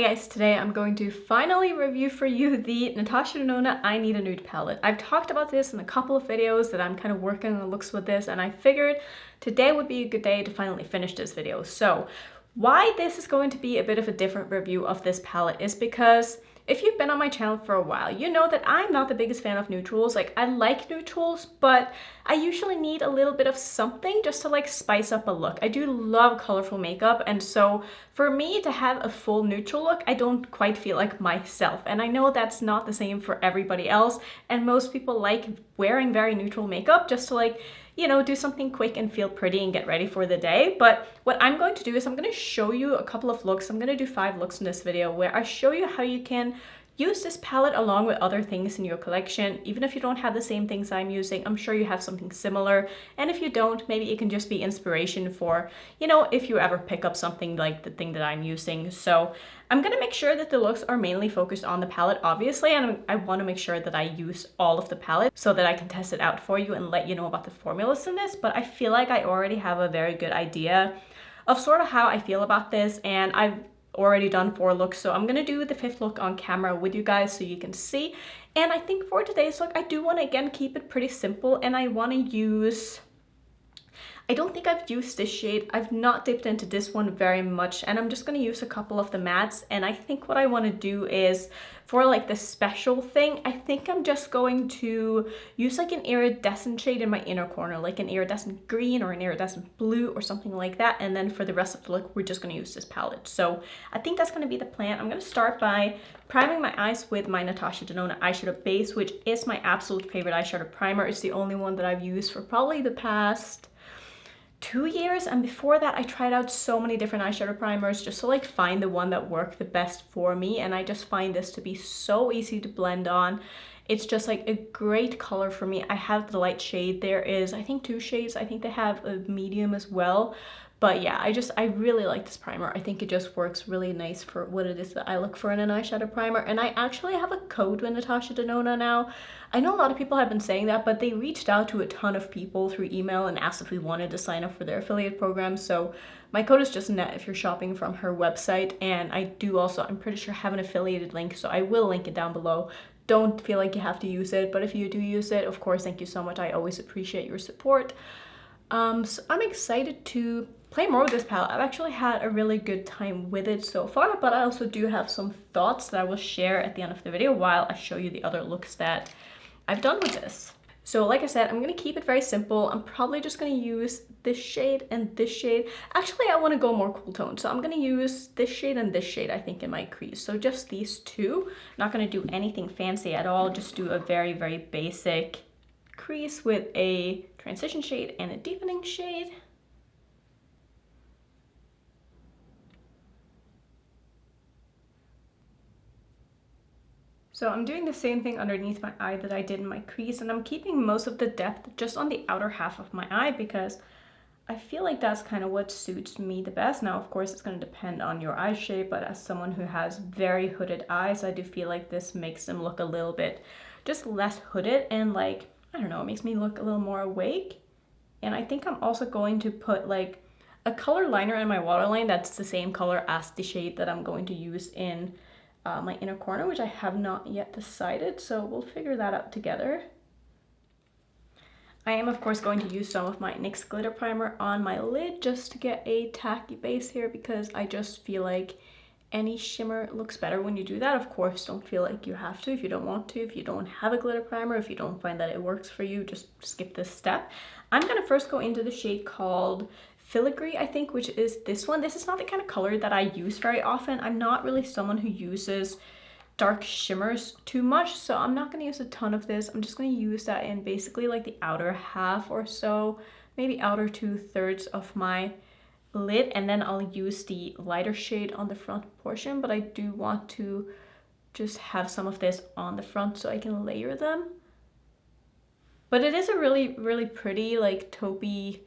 Hey guys, today I'm going to finally review for you the Natasha Denona I Need a Nude palette. I've talked about this in a couple of videos that I'm kind of working on looks with this, and I figured today would be a good day to finally finish this video. So why this is going to be a bit of a different review of this palette is because if you've been on my channel for a while, you know that I'm not the biggest fan of neutrals. Like, I like neutrals, but I usually need a little bit of something just to like spice up a look. I do love colorful makeup, and so for me to have a full neutral look, I don't quite feel like myself. And I know that's not the same for everybody else, and most people like wearing very neutral makeup just to like, you know, do something quick and feel pretty and get ready for the day. But what I'm going to do is I'm going to show you a couple of looks. I'm going to do 5 looks in this video where I show you how you can use this palette along with other things in your collection. Even if you don't have the same things I'm using, I'm sure you have something similar. And if you don't, maybe it can just be inspiration for, you know, if you ever pick up something like the thing that I'm using. So I'm going to make sure that the looks are mainly focused on the palette, obviously, and I want to make sure that I use all of the palette so that I can test it out for you and let you know about the formulas in this. But I feel like I already have a very good idea of sort of how I feel about this, and I've already done 4 looks, so I'm gonna do the 5th look on camera with you guys so you can see. And I think for today's look, I do want to again keep it pretty simple, and I want to use, I don't think I've used this shade. I've not dipped into this one very much, and I'm just going to use a couple of the mattes. And I think what I want to do is, for like the special thing, I think I'm just going to use like an iridescent shade in my inner corner, like an iridescent green or an iridescent blue or something like that. And then for the rest of the look, we're just going to use this palette. So I think that's going to be the plan. I'm going to start by priming my eyes with my Natasha Denona eyeshadow base, which is my absolute favorite eyeshadow primer. It's the only one that I've used for probably the past 2 years, and before that I tried out so many different eyeshadow primers just to like find the one that worked the best for me, and I just find this to be so easy to blend on. It's just like a great color for me. I have the light shade. There is, I think, 2 shades. I think they have a medium as well. But yeah, I really like this primer. I think it just works really nice for what it is that I look for in an eyeshadow primer. And I actually have a code with Natasha Denona now. I know a lot of people have been saying that, but they reached out to a ton of people through email and asked if we wanted to sign up for their affiliate program. So my code is just Annette if you're shopping from her website. And I do also, I'm pretty sure, have an affiliated link, so I will link it down below. Don't feel like you have to use it, but if you do use it, of course, thank you so much. I always appreciate your support. So I'm excited to play more with this palette. I've actually had a really good time with it so far, but I also do have some thoughts that I will share at the end of the video while I show you the other looks that I've done with this. So like I said, I'm going to keep it very simple. I'm probably just going to use this shade and this shade. Actually, I want to go more cool tone, so I'm going to use this shade and this shade, I think, in my crease. So just these 2. Not going to do anything fancy at all, just do a very, very basic crease with a transition shade and a deepening shade. So I'm doing the same thing underneath my eye that I did in my crease, and I'm keeping most of the depth just on the outer half of my eye because I feel like that's kind of what suits me the best. Now, of course, it's going to depend on your eye shape, but as someone who has very hooded eyes, I do feel like this makes them look a little bit just less hooded, and like, I don't know, it makes me look a little more awake. And I think I'm also going to put like a color liner in my waterline that's the same color as the shade that I'm going to use in my inner corner, which I have not yet decided, so we'll figure that out together. I am, of course, going to use some of my NYX glitter primer on my lid just to get a tacky base here, because I just feel like any shimmer looks better when you do that. Of course, don't feel like you have to if you don't want to. If you don't have a glitter primer, if you don't find that it works for you, just skip this step. I'm going to first go into the shade called Filigree, I think, which is this one. This is not the kind of color that I use very often. I'm not really someone who uses dark shimmers too much, so I'm not going to use a ton of this. I'm just going to use that in basically like the outer half or so, maybe outer 2/3 of my lid, and then I'll use the lighter shade on the front portion, but I do want to just have some of this on the front so I can layer them. But it is a really, really pretty like taupey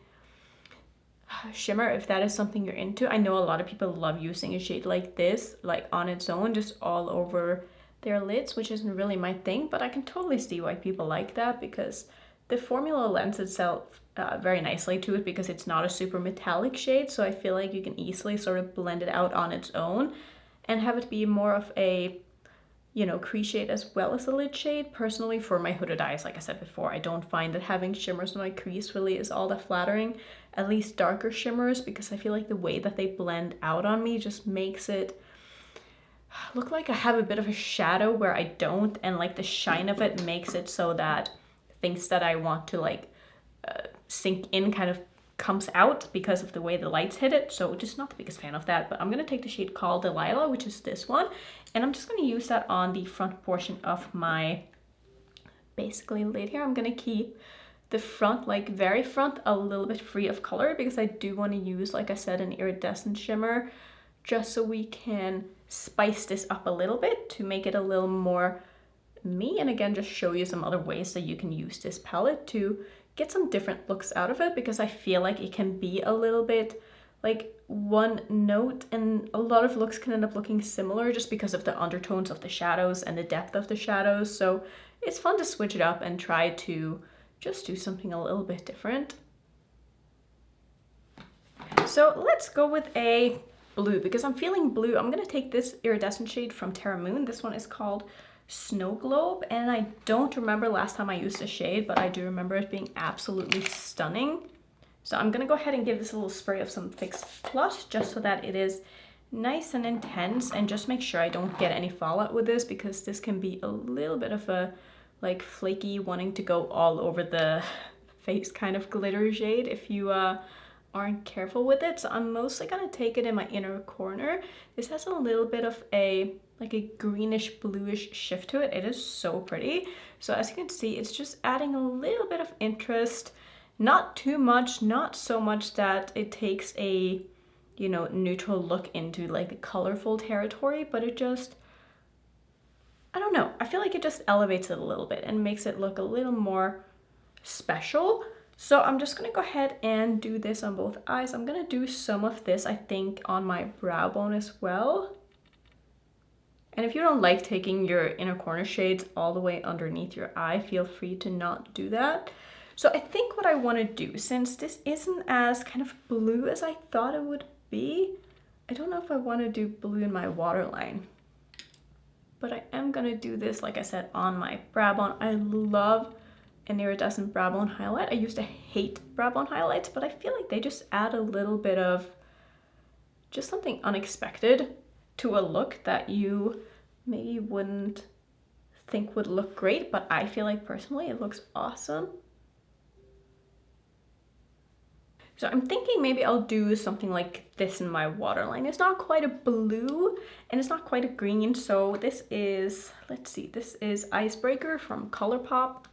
shimmer if that is something you're into. I know a lot of people love using a shade like this, like on its own, just all over their lids, which isn't really my thing, but I can totally see why people like that because the formula lends itself very nicely to it because it's not a super metallic shade, so I feel like you can easily sort of blend it out on its own. and have it be more of a, you know, crease shade as well as a lid shade. Personally, for my hooded eyes, like I said before, I don't find that having shimmers in my crease really is all that flattering, at least darker shimmers, because I feel like the way that they blend out on me just makes it look like I have a bit of a shadow where I don't, and like the shine of it makes it so that things that I want to like sink in kind of comes out because of the way the lights hit it. So just not the biggest fan of that, but I'm gonna take the shade called Delilah, which is this one, and I'm just gonna use that on the front portion of my basically lid here. I'm gonna keep the front, like very front, a little bit free of color because I do want to use, like I said, an iridescent shimmer just so we can spice this up a little bit to make it a little more me, and again just show you some other ways that you can use this palette to get some different looks out of it, because I feel like it can be a little bit like one note and a lot of looks can end up looking similar just because of the undertones of the shadows and the depth of the shadows. So it's fun to switch it up and try to just do something a little bit different. So let's go with a blue, because I'm feeling blue. I'm gonna take this iridescent shade from Terra Moon. This one is called Snow Globe, and I don't remember last time I used this shade, but I do remember it being absolutely stunning. So I'm gonna go ahead and give this a little spray of some Fix Plus just so that it is nice and intense, and just make sure I don't get any fallout with this, because this can be a little bit of a like flaky, wanting to go all over the face kind of glitter shade if you aren't careful with it. So I'm mostly gonna take it in my inner corner. This has a little bit of a like a greenish bluish shift to it. It is so pretty. So as you can see, it's just adding a little bit of interest, not too much, not so much that it takes a, you know, neutral look into like the colorful territory, but it just, I don't know, I feel like it just elevates it a little bit and makes it look a little more special. So I'm just gonna go ahead and do this on both eyes. I'm gonna do some of this, I think, on my brow bone as well. And if you don't like taking your inner corner shades all the way underneath your eye, feel free to not do that. So I think what I want to do, since this isn't as kind of blue as I thought it would be, I don't know if I want to do blue in my waterline. But I am going to do this, like I said, on my brow bone. I love an iridescent brow bone highlight. I used to hate brow bone highlights, but I feel like they just add a little bit of just something unexpected to a look that you maybe wouldn't think would look great, but I feel like personally it looks awesome. So I'm thinking maybe I'll do something like this in my waterline. It's not quite a blue and it's not quite a green, so this is, let's see, this is Icebreaker from ColourPop.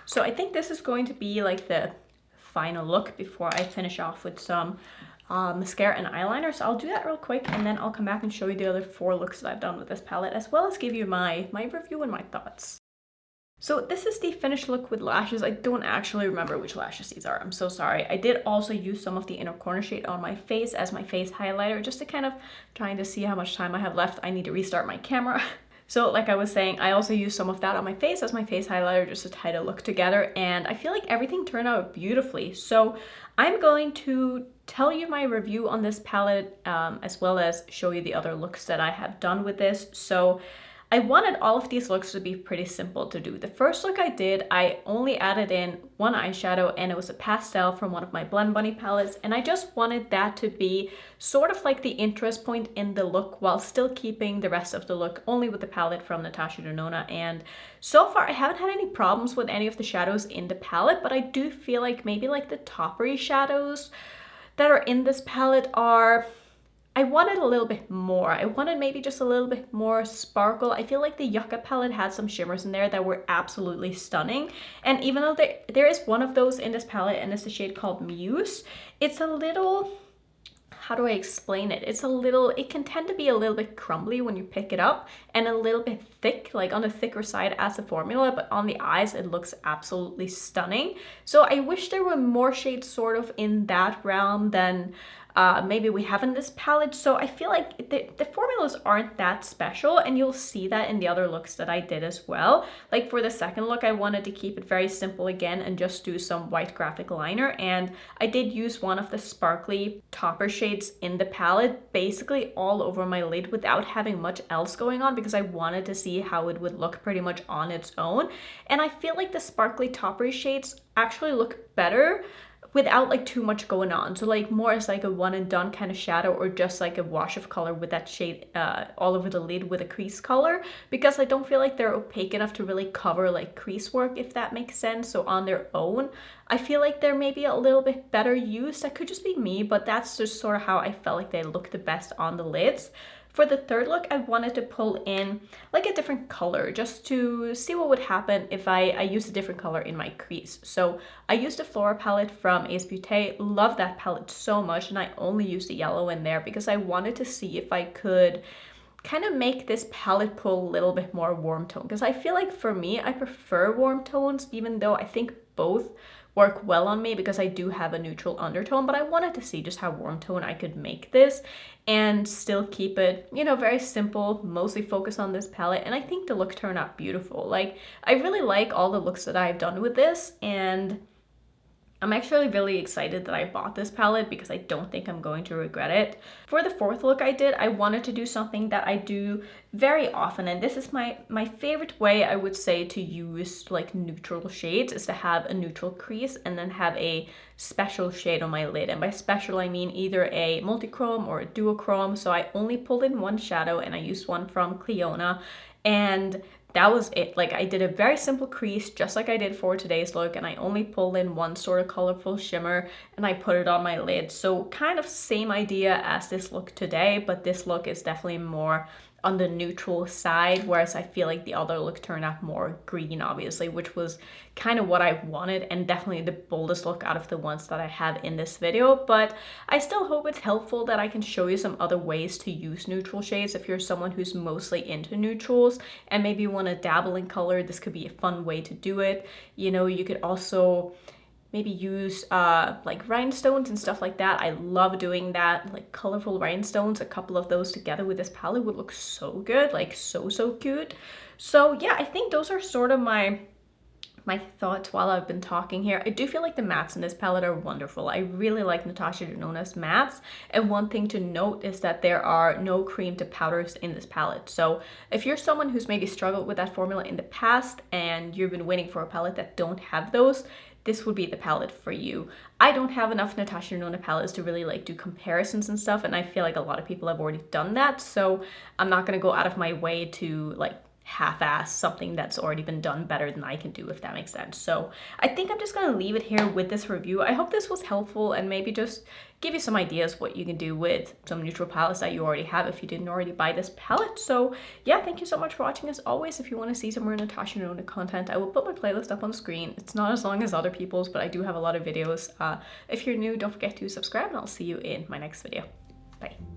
So I think this is going to be like the final look before I finish off with some mascara and eyeliner. So I'll do that real quick and then I'll come back and show you the other 4 looks that I've done with this palette, as well as give you my review and my thoughts. So this is the finished look with lashes. I don't actually remember which lashes these are. I'm so sorry. I did also use some of the inner corner shade on my face as my face highlighter, just to kind of trying to see how much time I have left. I need to restart my camera. So like I was saying, I also used some of that on my face as my face highlighter just to tie the look together, and I feel like everything turned out beautifully. So I'm going to tell you my review on this palette as well as show you the other looks that I have done with this. So I wanted all of these looks to be pretty simple to do. The first look I did, I only added in one eyeshadow, and it was a pastel from one of my Blendbunny palettes, and I just wanted that to be sort of like the interest point in the look while still keeping the rest of the look only with the palette from Natasha Denona. And so far I haven't had any problems with any of the shadows in the palette, but I do feel like maybe like the toppery shadows that are in this palette are, I wanted a little bit more. I wanted maybe just a little bit more sparkle. I feel like the Yucca palette had some shimmers in there that were absolutely stunning. And even though there is one of those in this palette, and it's the shade called Muse, it's a little, how do I explain it? It's a little, it can tend to be a little bit crumbly when you pick it up, and a little bit thick, like on the thicker side as a formula, but on the eyes it looks absolutely stunning. So I wish there were more shades sort of in that realm than maybe we have in this palette. So I feel like the formulas aren't that special, and you'll see that in the other looks that I did as well. Like for the second look, I wanted to keep it very simple again and just do some white graphic liner, and I did use one of the sparkly topper shades in the palette basically all over my lid without having much else going on, because I wanted to see how it would look pretty much on its own. And I feel like the sparkly topper shades actually look better without like too much going on. So like more as like a one and done kind of shadow, or just like a wash of color with that shade all over the lid with a crease color, because I don't feel like they're opaque enough to really cover like crease work, if that makes sense. So on their own, I feel like they're maybe a little bit better used. That could just be me, but that's just sort of how I felt like they look the best on the lids. For the third look, I wanted to pull in like a different color just to see what would happen if I used a different color in my crease. So I used the Flora palette from Beaute. Love that palette so much, and I only used the yellow in there because I wanted to see if I could kind of make this palette pull a little bit more warm tone, because I feel like for me, I prefer warm tones, even though I think both work well on me because I do have a neutral undertone. But I wanted to see just how warm tone I could make this and still keep it, you know, very simple, mostly focused on this palette. And I think the look turned out beautiful. Like, I really like all the looks that I've done with this, and I'm actually really excited that I bought this palette because I don't think I'm going to regret it. For the fourth look I did, I wanted to do something that I do very often, and this is my favorite way, I would say, to use like neutral shades, is to have a neutral crease and then have a special shade on my lid. And by special, I mean either a multi-chrome or a duochrome. So I only pulled in one shadow, and I used one from Clionadh, and that was it. Like, I did a very simple crease just like I did for today's look, and I only pulled in one sort of colorful shimmer and I put it on my lid. So kind of same idea as this look today, but this look is definitely more on the neutral side, whereas I feel like the other look turned out more green, obviously, which was kind of what I wanted, and definitely the boldest look out of the ones that I have in this video. But I still hope it's helpful that I can show you some other ways to use neutral shades. If you're someone who's mostly into neutrals and maybe you want to dabble in color, this could be a fun way to do it. You know, you could also maybe use like rhinestones and stuff like that. I love doing that, like colorful rhinestones. A couple of those together with this palette would look so good, like so cute. So yeah, I think those are sort of my thoughts while I've been talking here. I do feel like the mattes in this palette are wonderful. I really like Natasha Denona mattes, and one thing to note is that there are no cream to powders in this palette. So if you're someone who's maybe struggled with that formula in the past and you've been waiting for a palette that don't have those, this would be the palette for you. I don't have enough Natasha Denona palettes to really like do comparisons and stuff, and I feel like a lot of people have already done that, so I'm not gonna go out of my way to like half-ass something that's already been done better than I can do, if that makes sense. So I think I'm just gonna leave it here with this review. I hope this was helpful and maybe just give you some ideas what you can do with some neutral palettes that you already have if you didn't already buy this palette. So yeah, thank you so much for watching. As always, if you want to see some more Natasha Denona content, I will put my playlist up on the screen. It's not as long as other people's, but I do have a lot of videos. If you're new, don't forget to subscribe, and I'll see you in my next video. Bye.